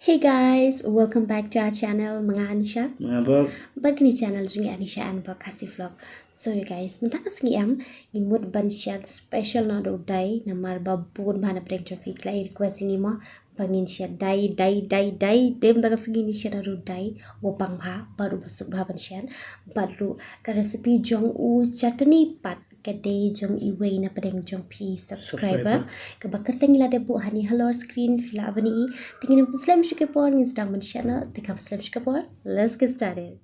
Hey guys, welcome back to our channel, mga Anisha. Mga Berg. Berg ni channel ring Anisha and BergKhasiVlog. So you guys, mentakas ngiam imut ban share special na do day na marba bun bana break traffic la request ni mo bangin share day dem mentakas gini share do day wo pangha baru besuk ban share baru ka recipe jong u chutney pat kadai jong iway na padang jong pi subscriber ka bakar tengila de bu hani hello screen fila abani tingin muslim shukapor instagram channel tikam muslim shukapor. Let's get started.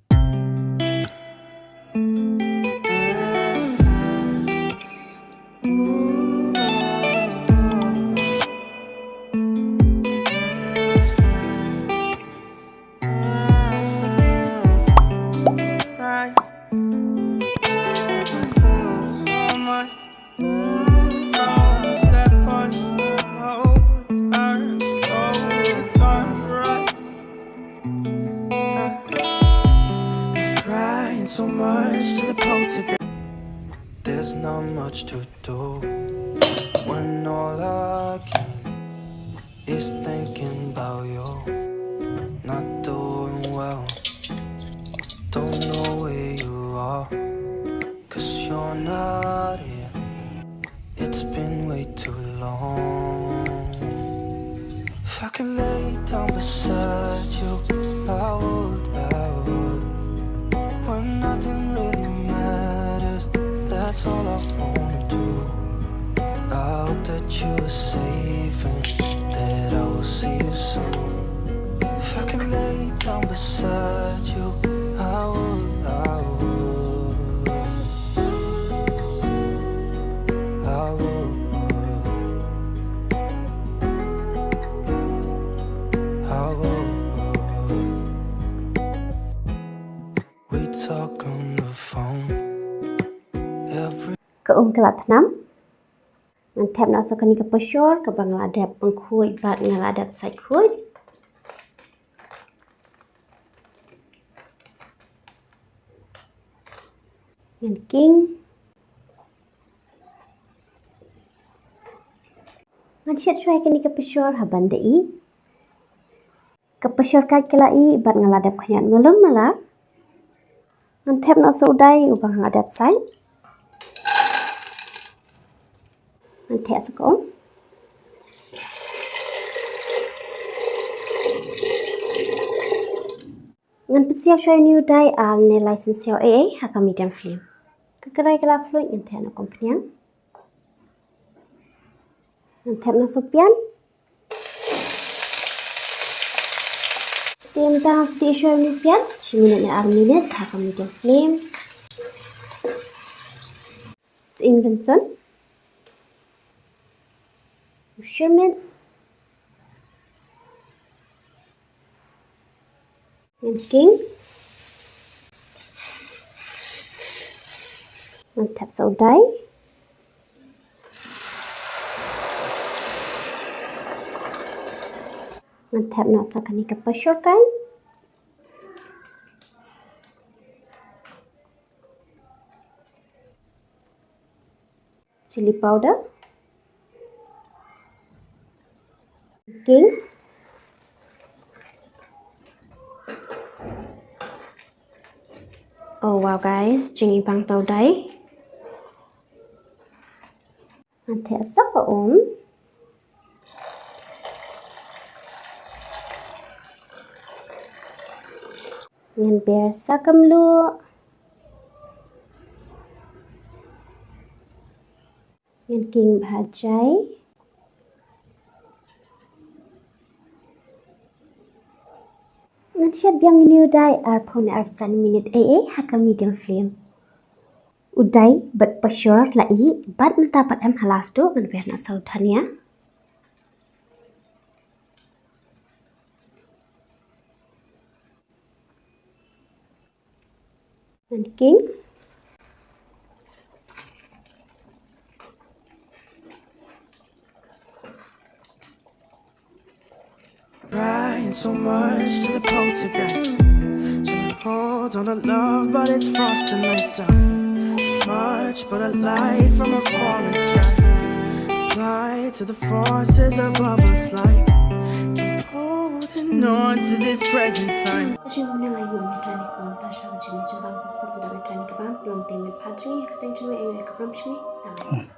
So much to the poltergeist. There's not much to do when all I can is thinking about you. Not doing well, don't know where you are, 'cause you're not here. It's been way too long. If I could lay down beside you, I would. When nothing really matters, that's all I wanna do. I hope that you are safe and that I will see you soon. If I can lay down beside you, I would. We talk on the phone every. Kelat enam. Mantap nak sakani ke Pashor ke bang ladap pengkuit bat ngaladap sai kuit. Yang king. Man Shet cuai kini ke Pashor haban dei. Ke Pashor Kait kelai bat ngaladap khanyat ngelum malah. Mantap nak saudai ubang ngaladap sai. Mantap sekong. Ngan pesiau cuai new dai al Nei-lieh sensiau haka medium flame. Kekerai kelap fluid mantap nak kompian. Mantap nak sopian. Steam tang station ni pian, 10 minit na 6 minit haka medium flame. Sein benson. Shirmen. And king. Mantap saudai. Mantap nak sakani ke Pashor Kait. Chili powder. King. Oh wow guys, jeng ipang tau dai. Nanti asak ke Ngan biasa kemlu. Ngan king bahajai. Ngan Shet biang new dai arpon arpsan minit haka medium flame. Udai bat Pashor lai bat mentapat halas tu ngan biar nak saudan ya. Ngan king. Crying so much to the poltergeist. Trying to hold on to love, but it's frosting nice time. Much but a light from a falling sky. Apply to the forces above us like keep holding holding on to this present time. Pashor menang ayu metrani kon Pashor jini jubang pun dah metrani kabang belum timin patri kateng cumi ayu kabram cumi.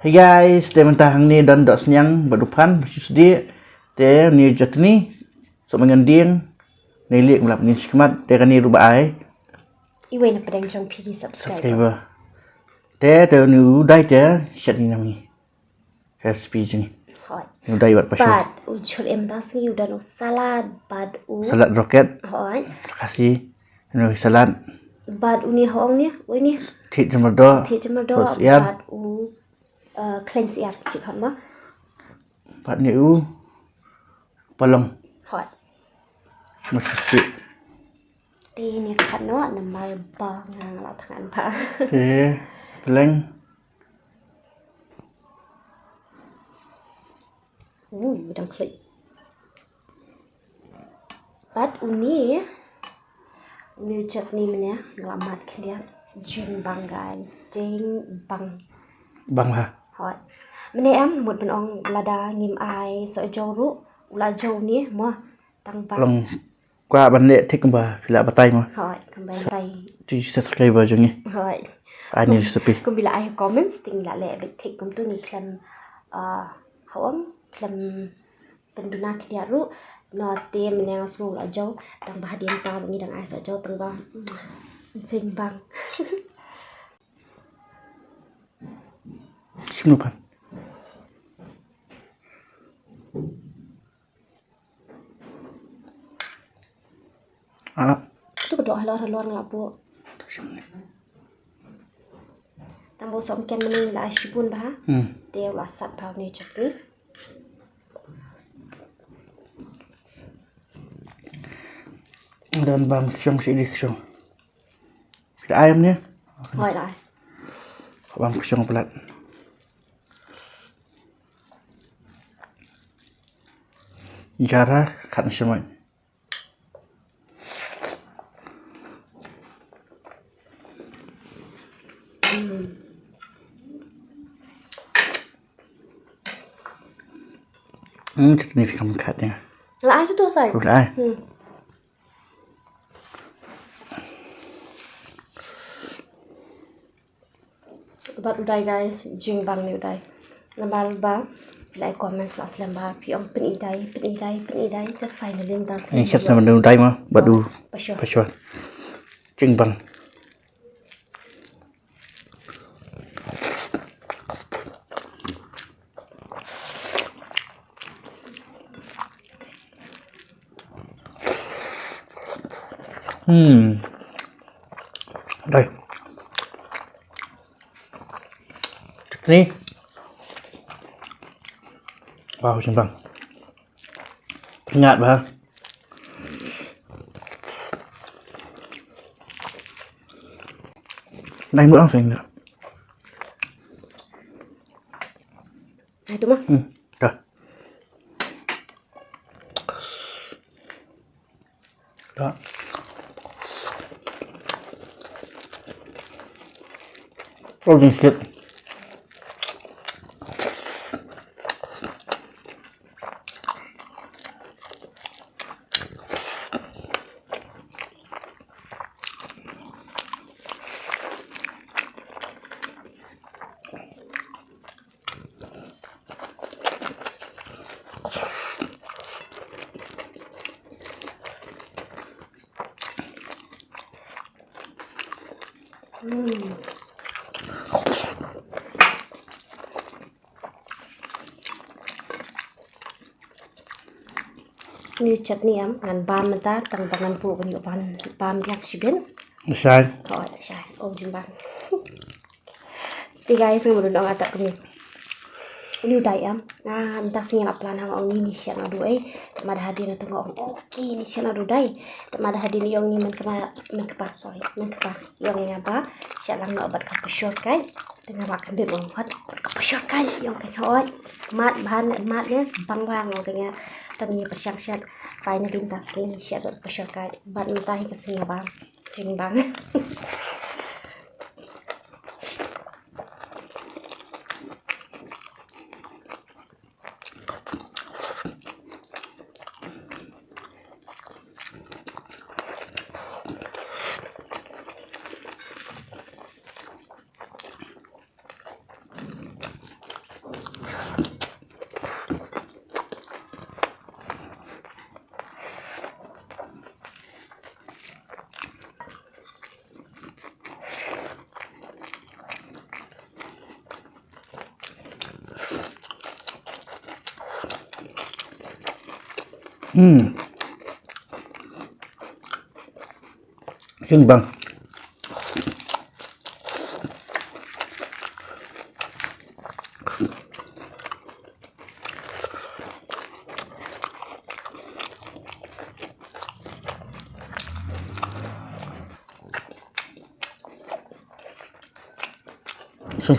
Hey guys, dia mentang ni dan dak senyang berdupan sedih. Dia ni Chutney, Sohbaingon Dieng, Nei-lieh melap ni sekemat dia kan ni rubah ai. Iwe na pedang jong pilih subscriber. Dia ni udai dia Shet ni nami. Recipe ni. Hoi. Udai buat Pashor. Bad ucul emdas ni udah no salad bad Salad roket. Hoi. Khasi. Ni salad. Bad uni hoang ni, ni. Thịt jemado. Thịt jemado. Bad cleanse yar cik hot ma. Bad ni palong. Hoi. Mesti. Ti ni kat no nama ba ngang la tangan ba. Leng. Bidang klik. Bad uni chutney mana ngelamat dia. Jing bang guys, jing bang. Bang ha. Hoi. Mene em một bên ông lada ngim ai sợ dâu ru ula dâu ni mo tang bang. Long qua ban lệ thích ba pila batay mo. Hoi, kembali tay. Di subscriber je ni. Hoi. Ani recipe. Kung bila ai comments ting la le bit thích kum tu ni klan hawang klan penduna kia ru no te menang semua ula dâu tang bah diam tang ni dang ai sợ dâu tang ba. Jing bang. Sinupan. Tu berdoa halor ngelabu. Tambo som ken meni la shibun ba. Dia wasat pau ni chutney. Dan bang siang sidik siang. Kita ayam ni. Hoi lại. Bang siang pelat. Cara kat semua. Chutney fikam katnya. Lại cho tôi xài. Lại. But uday guys, jing bang ni uday. Nambal ba, like comments lah selamba. Piong penidai. Ke finally dah selesai. Ini Shet nama udai mah, badu. Pashor. Jing bang. Đây. Chutney. Wow, jing bang. Ngạt ba. Đây nữa không nữa. Hai tu mah. Dah. Dah. Oh, sedikit. Ni chutney am ngan ban mata tang tangan pu ban ban yak shibun. Sai. Oh, tak syai. Oh, jing bang. Ti guys ngam dun ong atak kini. Ini udah am. Nah, entah sing ngap plan hang ong ni sian adu ai. Tamada hadir na tengok ong okey ni sian adu dai. Tamada hadir ni ong ni men kepa sorry. Men kepa yong ni apa? Sian lang nak obat ka Pashor Kait. Tengah makan dia ong hot. Pashor Kait yong kan hot. Mat bahan mat ni bang bang ong kanya. Tengah persiang-siang. Finally entah sing sian adu Pashor Kait. Bat mentahi ke sing bang. Jing bang. Chừng bằng.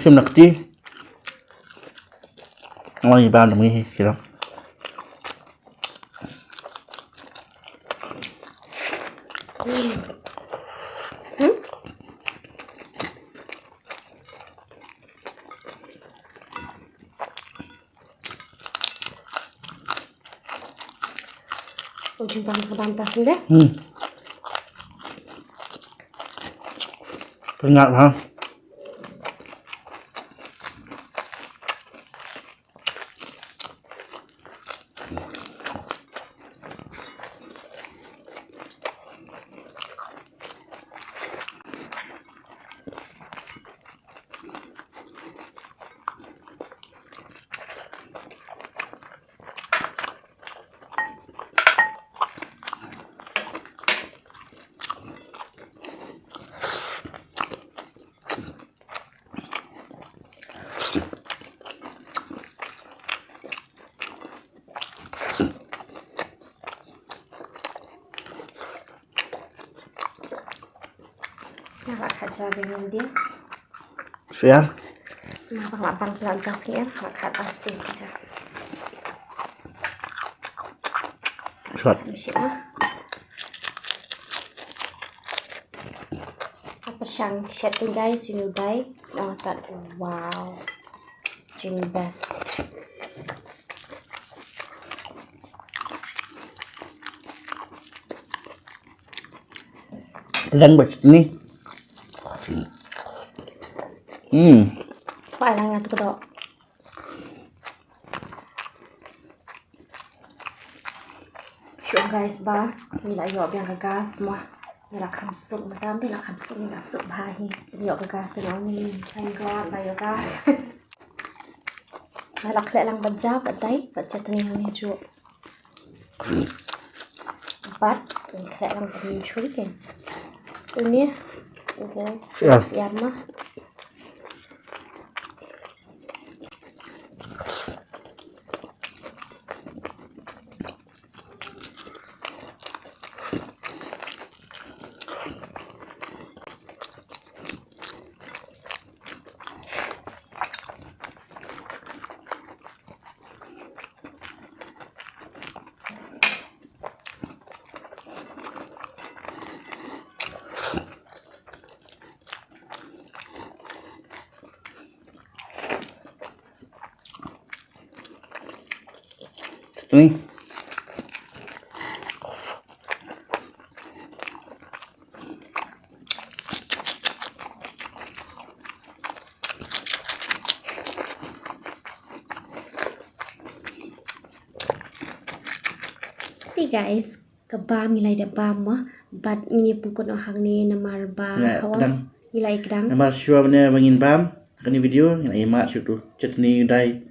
Xem nặc chi. Ngon gì bao đồng ý gì đó. Ujung paling tas ini deh. Ngọt hả? Nak Sohbaingon Dieng. Siap. Nak pelan tasnya, nak asin aja. Shet. Persiang Shet guys, you know dai. That wow, really best. Rang bật ni. Phải là ngạt cái đó. So guys ba, nila yob yang gas semua. Nila kamsuk madam, nila kamsuk nila sup bahi. Yob gas na ni, thank God ba yob gas. Nila klek lang bajab badai, Chutney ni jo. But klek lang badai churi kan. Ini okay. Siap mah. Ini. Guys, kebam nilai dah bam mah, but ini pukul orang ni namar ba hawa nilai kedang. Namar siapa ni bangin bam? Kani video yang emak situ Chutney dai.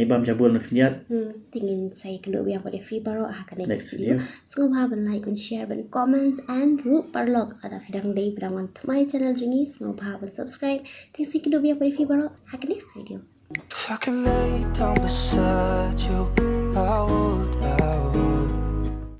Bam cabul nak niat. Tingin saya kedua yang pada free baru akan next video. Semoga haban like and share dan comments and root parlog ada vidang day berawan my channel ini. Semoga haban subscribe. Thanks kedua yang pada free baru akan next video. If I could lay down beside you, I would.